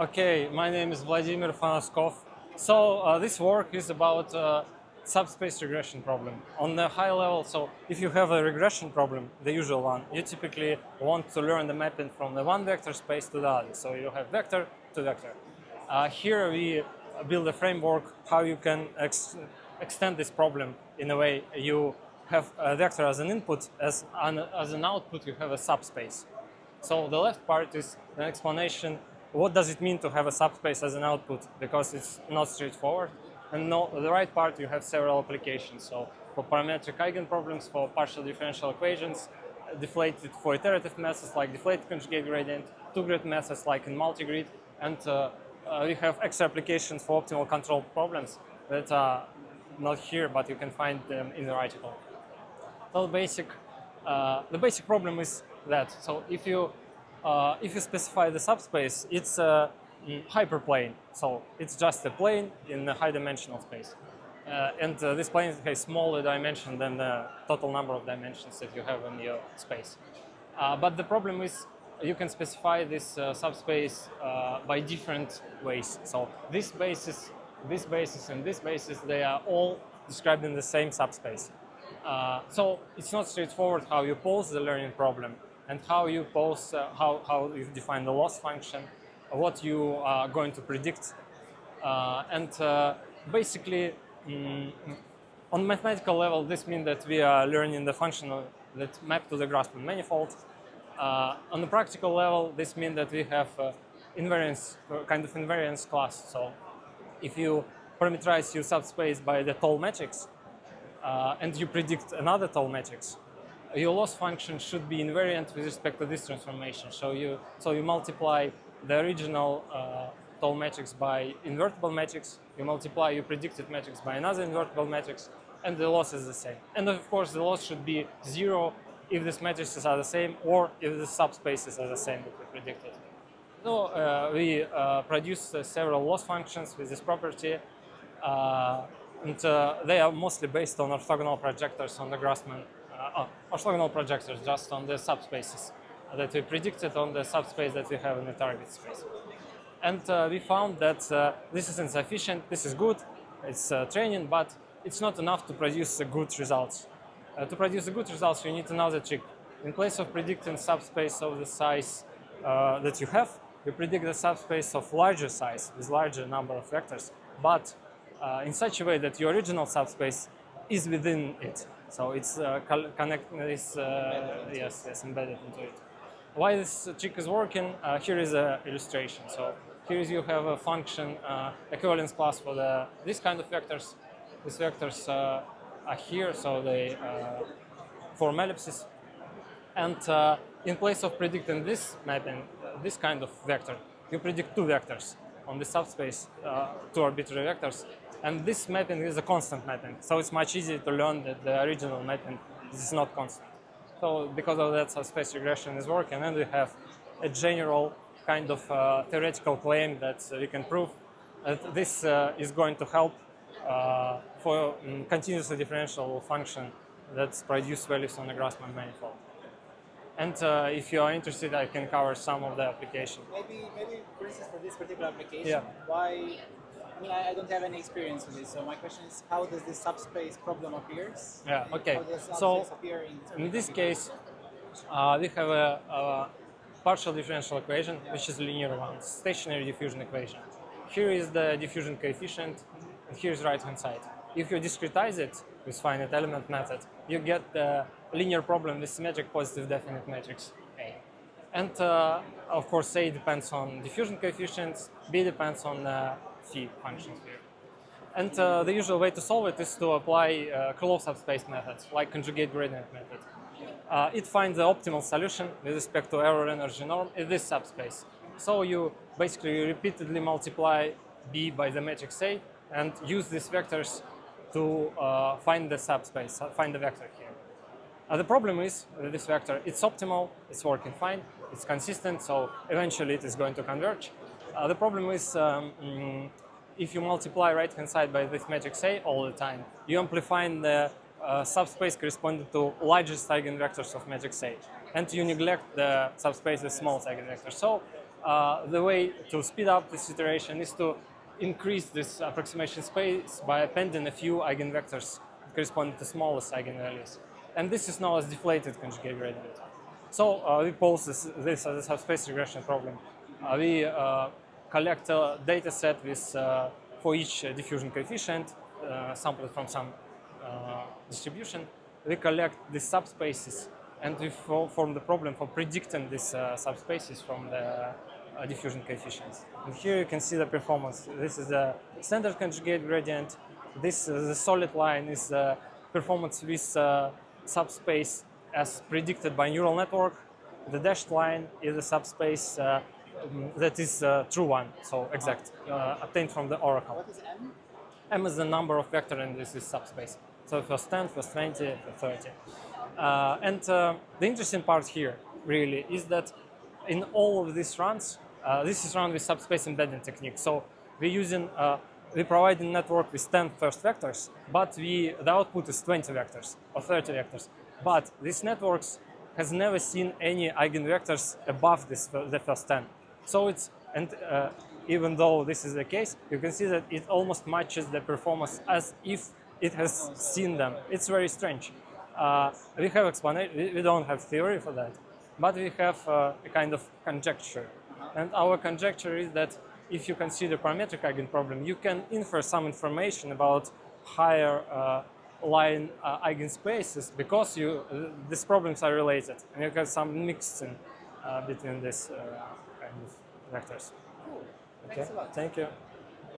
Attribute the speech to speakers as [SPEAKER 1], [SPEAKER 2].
[SPEAKER 1] Okay, my name is Vladimir Fanaskov. So this work is about subspace regression problem. On the high level, so if you have a regression problem, the usual one, you typically want to learn the mapping from the one vector space to the other. So you have vector to vector. Here we build a framework how you can extend this problem in a way you have a vector as an input, as an output you have a subspace. So the left part is an explanation what does it mean to have a subspace as an output, because it's not straightforward. And the right part you have several applications. So for parametric eigenproblems, for partial differential equations, deflated for iterative methods like deflated conjugate gradient, two-grid methods like in multigrid, and we have extra applications for optimal control problems that are not here, but you can find them in the article. So the basic problem is that, so if you specify the subspace, it's a hyperplane. So it's just a plane in a high-dimensional space. And this plane has smaller dimension than the total number of dimensions that you have in your space. But the problem is you can specify this subspace by different ways. So this basis, and this basis, they are all described in the same subspace. So it's not straightforward how you pose the learning problem and how you pose, how you define the loss function, what you are going to predict. Basically, on mathematical level, this means that we are learning the function that map to the Grassmann manifold. On the practical level, this means that we have invariance, kind of invariance class. So if you parameterize your subspace by the tall matrix, and you predict another tall matrix, your loss function should be invariant with respect to this transformation. So you multiply the original tall matrix by invertible matrix, you multiply your predicted matrix by another invertible matrix, and the loss is the same. And of course, the loss should be zero if these matrices are the same or if the subspaces are the same that we predicted. So we produce several loss functions with this property. And they are mostly based on orthogonal projectors on the Grassmann, orthogonal projectors just on the subspaces that we predicted on the subspace that we have in the target space. And we found that this is insufficient, this is good, it's training, but it's not enough to produce good results. To produce good results, you need another trick. In place of predicting subspace of the size that you have, you predict the subspace of larger size with larger number of vectors, but in such a way that your original subspace is within it. So it's embedded into it. Why this trick is working? Here is an illustration. So here you have a function equivalence class for this kind of vectors. These vectors are here, so they form ellipses. And in place of predicting this mapping, this kind of vector, you predict two vectors on the subspace, two arbitrary vectors. And this mapping is a constant mapping, so it's much easier to learn that the original mapping is not constant. So because of that, subspace regression is working, and we have a general kind of theoretical claim that we can prove that this is going to help for continuously differential function that produce values on the Grassmann manifold. And if you are interested, I can cover some of the application.
[SPEAKER 2] Maybe for instance, for this particular application, why? I mean, I don't have any experience with this, so my question is, how does this subspace problem appears?
[SPEAKER 1] Yeah, okay.
[SPEAKER 2] How does subspace
[SPEAKER 1] So
[SPEAKER 2] appear
[SPEAKER 1] in this case, we have a partial differential equation, which is a linear one, stationary diffusion equation. Here is the diffusion coefficient, and here is right-hand side. If you discretize it with finite element method, you get the linear problem with symmetric positive definite matrix A. And of course, A depends on diffusion coefficients, B depends on phi functions here. And the usual way to solve it is to apply Krylov subspace methods, like conjugate gradient method. It finds the optimal solution with respect to error energy norm in this subspace. So you basically repeatedly multiply B by the matrix A and use these vectors to find the subspace, find the vector here. The problem is with this vector, it's optimal, it's working fine, it's consistent, so eventually it is going to converge. The problem is if you multiply right-hand side by this matrix A all the time, you amplify the subspace corresponding to largest eigenvectors of matrix A, and you neglect the subspace with small eigenvectors. So the way to speed up this iteration is to increase this approximation space by appending a few eigenvectors corresponding to smallest eigenvalues. And this is known as deflated conjugate gradient. So we pose this as a subspace regression problem. We collect a data set with, for each diffusion coefficient, sampled from some distribution. We collect the subspaces and we form the problem for predicting these subspaces from the diffusion coefficients. And here you can see the performance. This is the standard conjugate gradient. This the solid line is the performance with subspace as predicted by neural network. The dashed line is the subspace that is true one, so exact, obtained from the oracle.
[SPEAKER 2] What is M?
[SPEAKER 1] M is the number of vector in this is subspace. So first 10, first 20, first 30. The interesting part here really is that in all of these runs, this is run with subspace embedding technique. So we provide a network with 10 first vectors, but the output is 20 vectors or 30 vectors. But this network has never seen any eigenvectors above the first 10. So even though this is the case, you can see that it almost matches the performance as if it has seen them. It's very strange. We have explanation. We don't have theory for that, but we have a kind of conjecture. And our conjecture is that if you consider parametric eigenproblem, you can infer some information about higher line eigenspaces because these problems are related, and you have some mixing between these kind of vectors.
[SPEAKER 2] Cool.
[SPEAKER 1] Okay.
[SPEAKER 2] Thanks a lot.
[SPEAKER 1] Thank you.